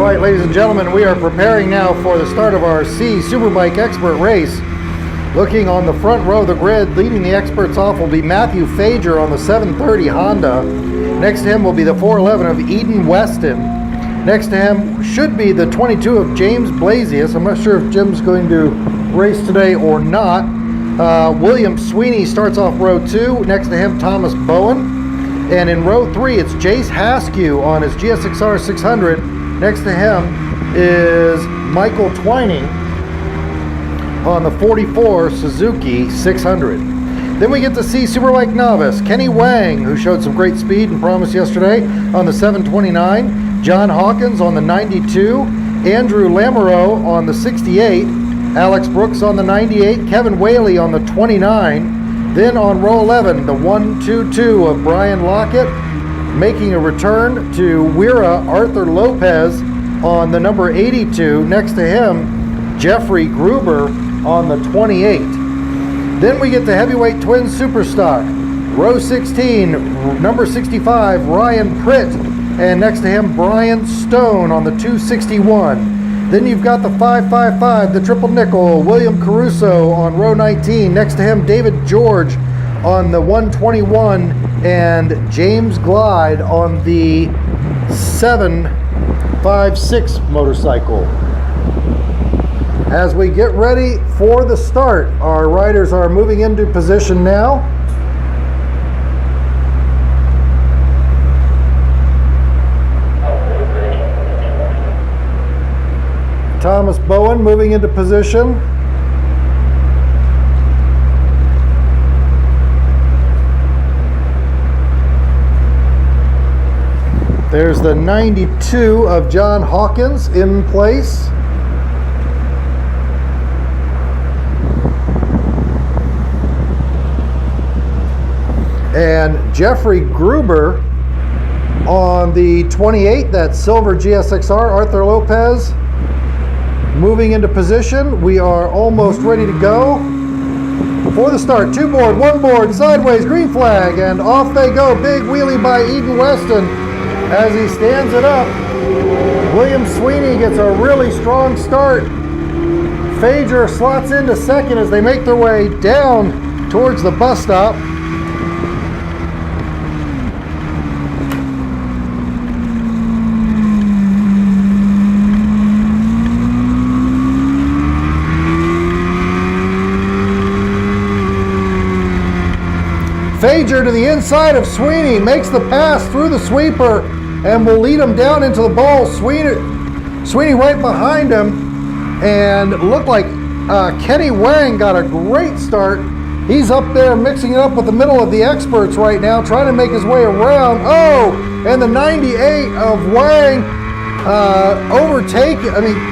right, ladies and gentlemen, we are preparing now for the start of our C Superbike Expert race. Looking on the front row of the grid, leading the experts off will be Matthew Fager on the 730 Honda. Next to him will be the 411 of Eden Weston. Next to him should be the 22 of James Blasius. I'm not sure if Jim's going to race today or not. William Sweeney starts off row 2. Next to him, Thomas Bowen. And in row 3, it's Jace Haskew on his GSXR 600. Next to him is Michael Twining on the 44 Suzuki 600. Then we get to see Superbike novice Kenny Wang, who showed some great speed and promise yesterday on the 729. John Hawkins on the 92. Andrew Lamoureux on the 68. Alex Brooks on the 98. Kevin Whaley on the 29. Then on row 11, the 122 of Brian Lockett, making a return to WERA, Arthur Lopez on the number 82. Next to him, Jeffrey Gruber on the 28. Then we get the heavyweight twin superstock. Row 16, number 65, Ryan Pritt. And next to him, Brian Stone on the 261. Then you've got the 555, the triple nickel, William Caruso on row 19. Next to him, David George on the 121, and James Glide on the 756 motorcycle. As we get ready for the start, our riders are moving into position now. Thomas Bowen moving into position. There's the 92 of John Hawkins in place. And Jeffrey Gruber on the 28, that silver GSXR, Arthur Lopez. Moving into position, we are almost ready to go. For the start, 2 board, 1 board, sideways, green flag, and off they go. Big wheelie by Eden Weston as he stands it up. William Sweeney gets a really strong start. Fager slots into second as they make their way down towards the bus stop. Fager to the inside of Sweeney, makes the pass through the sweeper and will lead him down into the bowl. Sweeney right behind him, and looked like Kenny Wang got a great start. He's up there mixing it up with the middle of the experts right now, trying to make his way around. Oh, and the 98 of Wang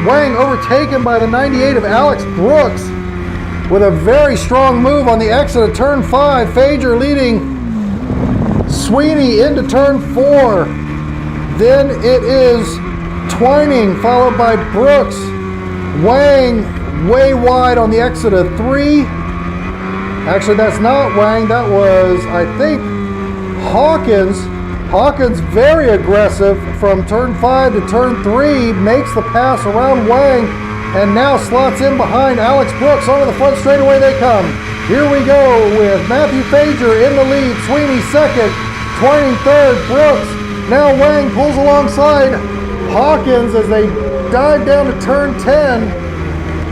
Wang overtaken by the 98 of Alex Brooks, with a very strong move on the exit of turn 5. Fager leading Sweeney into turn 4. Then it is Twining, followed by Brooks. Wang way wide on the exit of 3. Actually, that's not Wang. That was, I think, Hawkins. Hawkins very aggressive from turn 5 to turn 3. Makes the pass around Wang, and now slots in behind Alex Brooks. Onto the front straightaway they come. Here we go with Matthew Fager in the lead, Sweeney second, Twining third, Brooks. Now Wang pulls alongside Hawkins as they dive down to turn 10.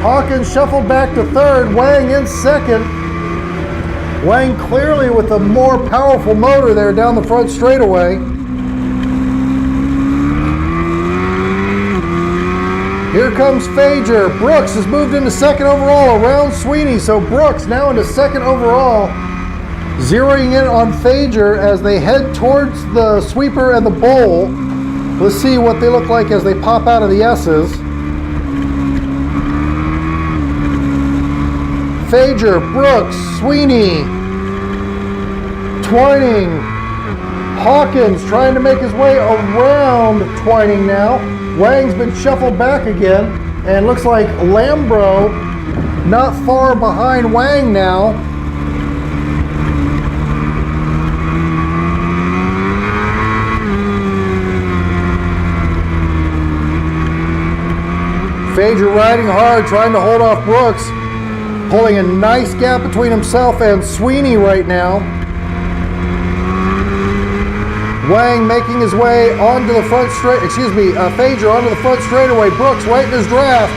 Hawkins shuffled back to third, Wang in second. Wang clearly with a more powerful motor there down the front straightaway. Here comes Fager. Brooks has moved into second overall around Sweeney. So Brooks now into second overall, zeroing in on Fager as they head towards the sweeper and the bowl. Let's see what they look like as they pop out of the S's. Fager, Brooks, Sweeney, Twining, Hawkins trying to make his way around Twining now. Wang's been shuffled back again, and looks like Lambro not far behind Wang now. Phaedra riding hard, trying to hold off Brooks. Pulling a nice gap between himself and Sweeney right now. Wang making his way onto the front straight, Phaedra onto the front straightaway. Brooks right in his draft,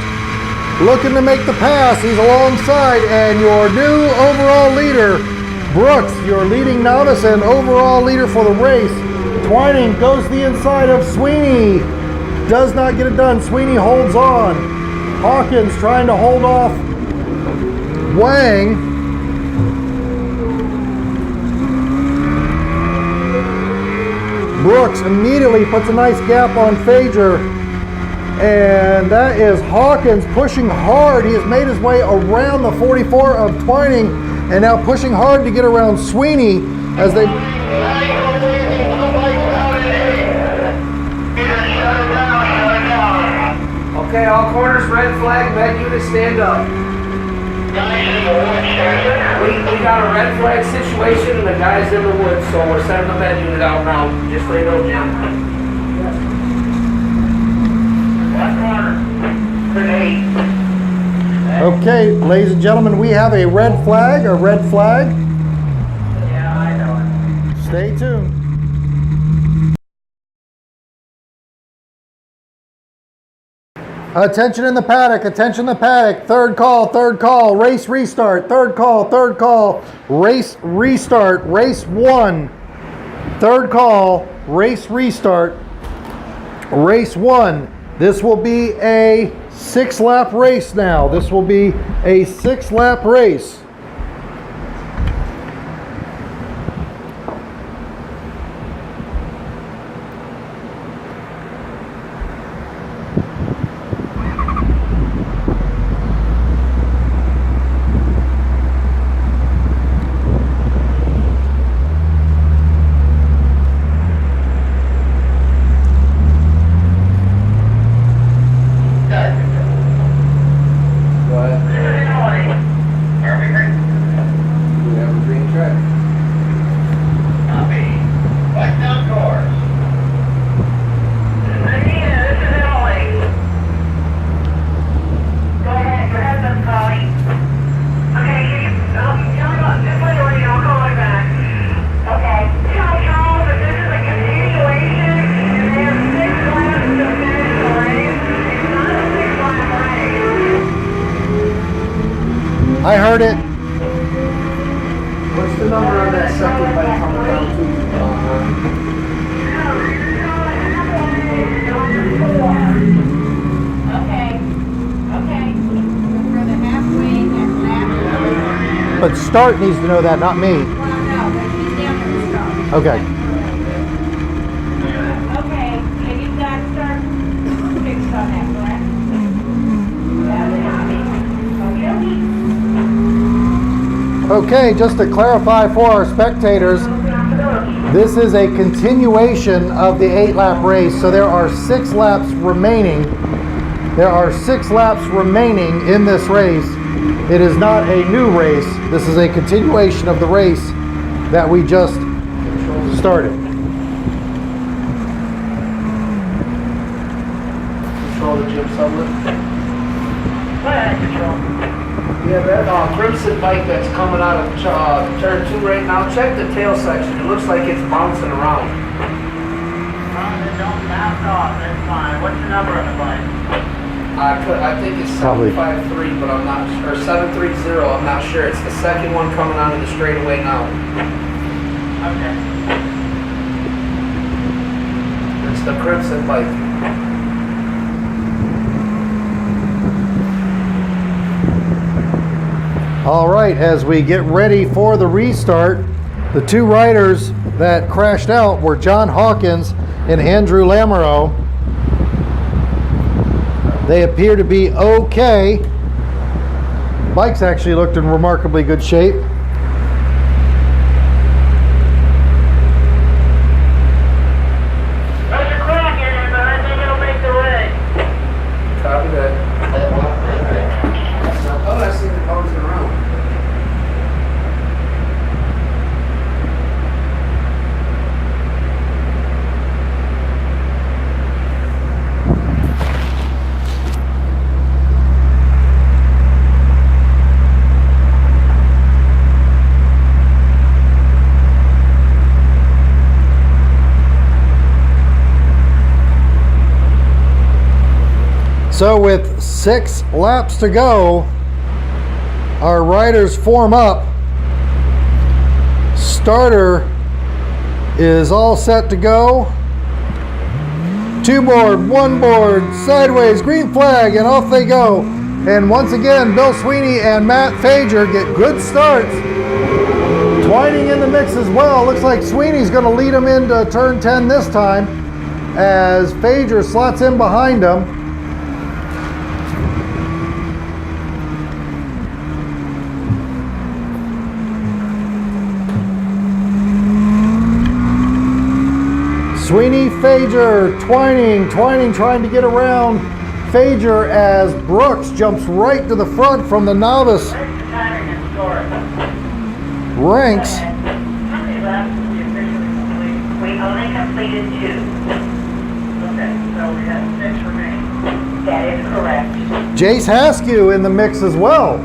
looking to make the pass. He's alongside, and your new overall leader, Brooks, your leading novice and overall leader for the race. Twining goes to the inside of Sweeney. Does not get it done. Sweeney holds on. Hawkins trying to hold off Wang. Brooks immediately puts a nice gap on Phaedra, and that is Hawkins pushing hard. He has made his way around the 44 of Twining and now pushing hard to get around Sweeney as they... Okay, all corners, red flag, med unit, stand up. We got a red flag situation and the guy's in the woods, so we're sending the med unit out now. Just so you know, Jim. Okay, ladies and gentlemen, we have a red flag, Yeah, I know it. Stay tuned. Attention in the paddock, third call, race restart, third call, race restart, race 1, third call, race restart, race 1. This will be a 6-lap race now. This will be a 6-lap race. I heard it. What's the number on that second bike coming down to? Okay. For the halfway and lap. But Start needs to know that, not me. Well, no, but she's down there to start. Okay. Okay, and you've got Start fixed on that, correct? Okay, just to clarify for our spectators, this is a continuation of the 8-lap race, so there are 6 laps remaining. There are 6 laps remaining in this race. It is not a new race. This is a continuation of the race that we just started. Control the Jim Sutherland. Yeah, that Crimson bike that's coming out of turn 2 right now, check the tail section. It looks like it's bouncing around. Don't bounce off, that's fine. What's the number of the bike? I think it's 753, but I'm not sure. 730, I'm not sure. It's the second one coming onto the straightaway now. Okay. It's the Crimson bike. All right, as we get ready for the restart, the 2 riders that crashed out were John Hawkins and Andrew Lamoureux. They appear to be okay. Bikes actually looked in remarkably good shape. There's a crack in it, but I think it'll make the race. Copy that. Oh, I see it bouncing around. So with 6 laps to go, our riders form up. Starter is all set to go. 2 board, 1 board, sideways, green flag, and off they go. And once again, Bill Sweeney and Matt Fager get good starts. Twining in the mix as well. Looks like Sweeney's going to lead him into turn 10 this time as Fager slots in behind him. Sweeney, Fager, Twining trying to get around Fager as Brooks jumps right to the front from the novice ranks. How many laps did we officially complete? We only completed 2. Okay, so we have 6 remaining. That is correct. Jace Haskew in the mix as well.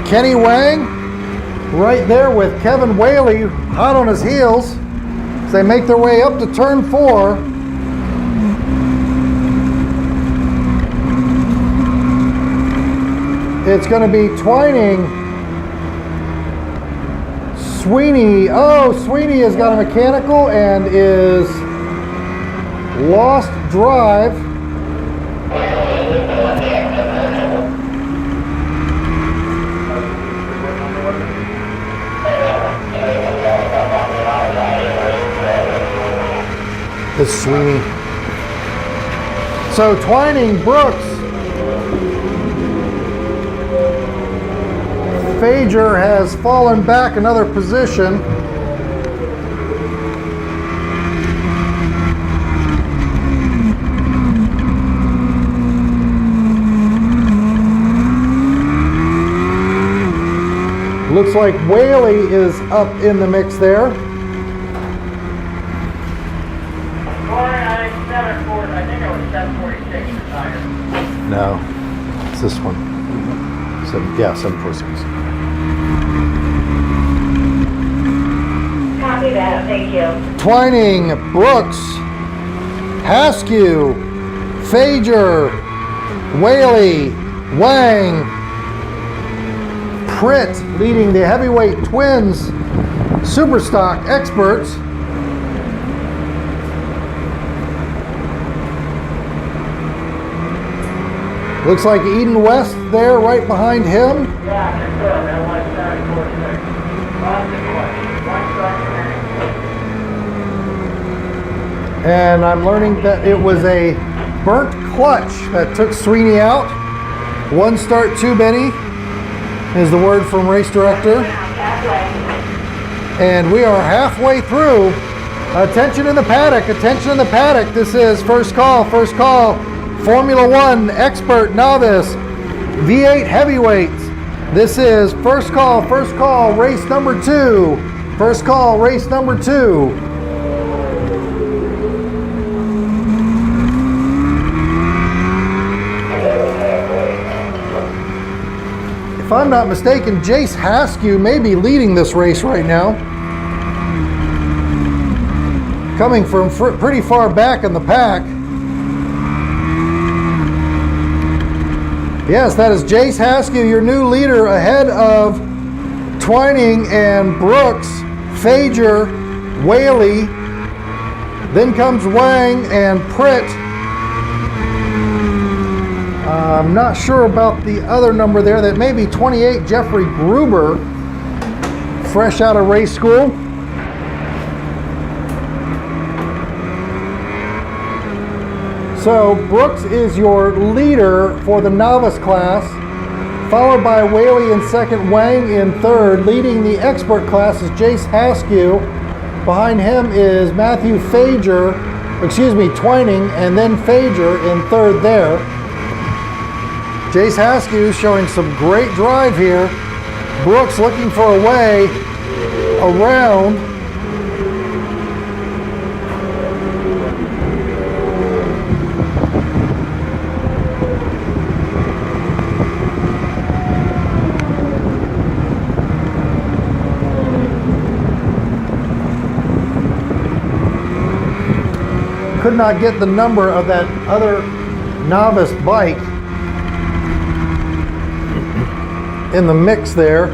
Kenny Wang right there with Kevin Whaley hot on his heels as they make their way up to turn 4. It's going to be Twining, Sweeney. Oh, Sweeney has got a mechanical and is lost drive. It's Sweeney. So Twining, Brooks, Fager has fallen back another position. Looks like Whaley is up in the mix there. I think it was 746 retired. No, it's this one. So, yeah, 746. Copy that, thank you. Twining, Brooks, Haskew, Fager, Whaley, Wang, Pritt leading the heavyweight twins Superstock experts. Looks like Eden West there right behind him. Yeah, confirmed. That was 746. Lost it twice. 1 start remaining. And I'm learning that it was a burnt clutch that took Sweeney out. 1 start too many is the word from race director. And we are halfway through. Attention in the paddock, attention in the paddock. This is first call. Formula One expert novice, V8 heavyweights. This is first call, race number 2. First call, race number 2. If I'm not mistaken, Jace Haskew may be leading this race right now. Coming from pretty far back in the pack. Yes, that is Jace Haskew, your new leader, ahead of Twining and Brooks, Fager, Whaley. Then comes Wang and Pritt. I'm not sure about the other number there. That may be 28, Jeffrey Gruber, fresh out of race school. So Brooks is your leader for the novice class, followed by Whaley in second, Wang in third. Leading the expert class is Jace Haskew. Behind him is Twining, and then Fager in third there. Jace Haskew showing some great drive here. Brooks looking for a way around. could not get the number of that other novice bike in the mix there.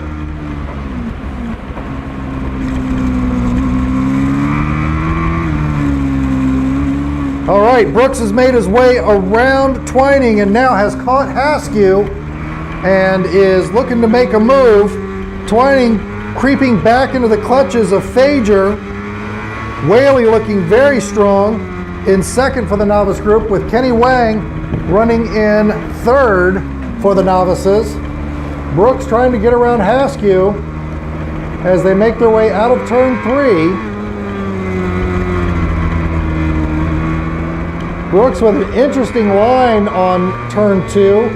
All right, Brooks has made his way around Twining and now has caught Haskew and is looking to make a move. Twining creeping back into the clutches of Fager. Whaley looking very strong in second for the novice group, with Kenny Wang running in third for the novices. Brooks trying to get around Haskew as they make their way out of turn 3. Brooks with an interesting line on turn 2,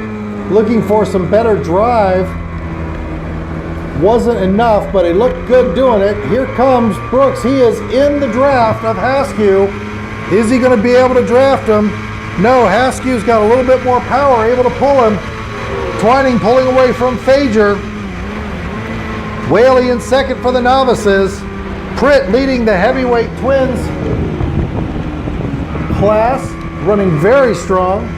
looking for some better drive. Wasn't enough, but he looked good doing it. Here comes Brooks. He is in the draft of Haskew. Is he going to be able to draft him? No, Haskew's got a little bit more power, able to pull him. Twining pulling away from Fager. Whaley in second for the novices. Pritt leading the heavyweight twins class, running very strong.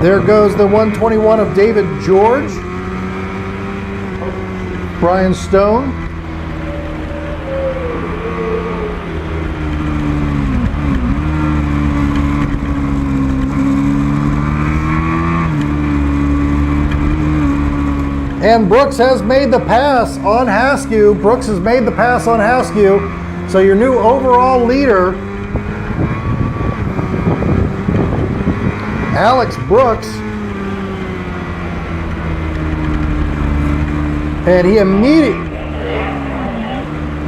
There goes the 121 of David George. Brian Stone. And Brooks has made the pass on Haskew. Brooks has made the pass on Haskew. So your new overall leader, Alex Brooks, and he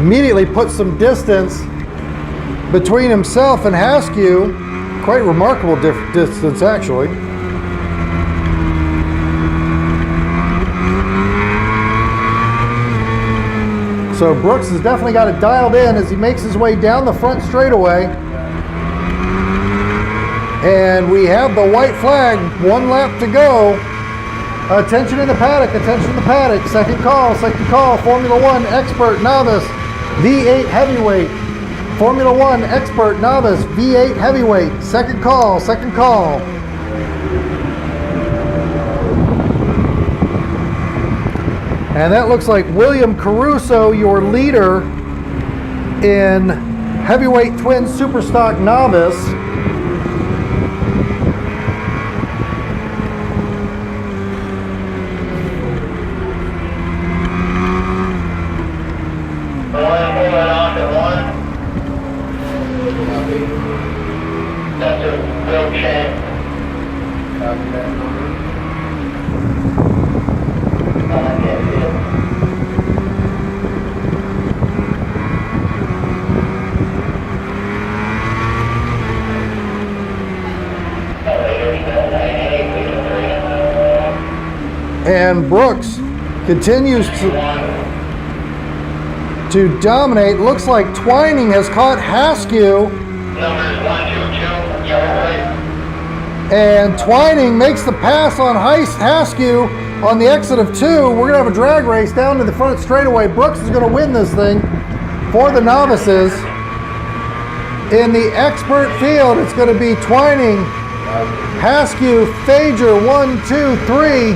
immediately put some distance between himself and Haskew. Quite remarkable distance, actually. So Brooks has definitely got it dialed in as he makes his way down the front straightaway. And we have the white flag, 1 lap to go. Attention in the paddock, attention in the paddock. Second call, Formula One expert novice, V8 heavyweight. Formula One expert novice, V8 heavyweight. Second call, second call. And that looks like William Caruso, your leader in heavyweight twin superstock novice. And Brooks continues to dominate. Looks like Twining has caught Haskew. And Twining makes the pass on Haskew on the exit of 2. We're going to have a drag race down to the front straightaway. Brooks is going to win this thing for the novices. In the expert field, it's going to be Twining, Haskew, Fager, 1, 2, 3.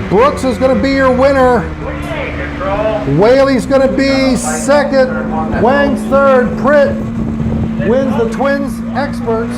Brooks is going to be your winner. Whaley's going to be second. Wang's third. Pritt wins the twins experts.